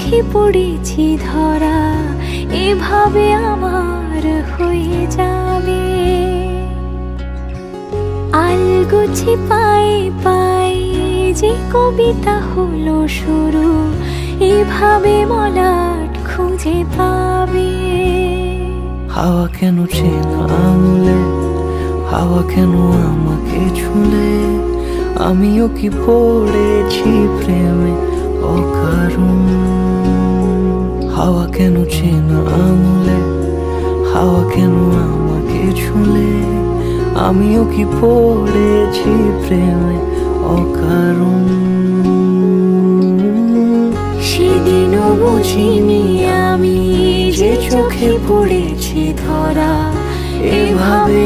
বুঝি পড়েছি ধরা, এভাবে আমার হয়ে যাবে। আলগোছি পায়ে পায়ে যে কবিতা হলো শুরু, এভাবে মলাট খুঁজে পাবে। হাওয়া কেন চেনা আঙুলে, হাওয়া কেন আমাকে ছুলে, আমিও কি পড়েছি প্রেমে অকারণ। হাওয়া কেন চেনা আঙুলে, হাওয়া কেন আমাকে ছুলে, আমিও কি পড়েছি প্রেমে অকারণ। সেদিনও বুঝিনি আমি যে চোখে পড়েছি ধরা, এভাবে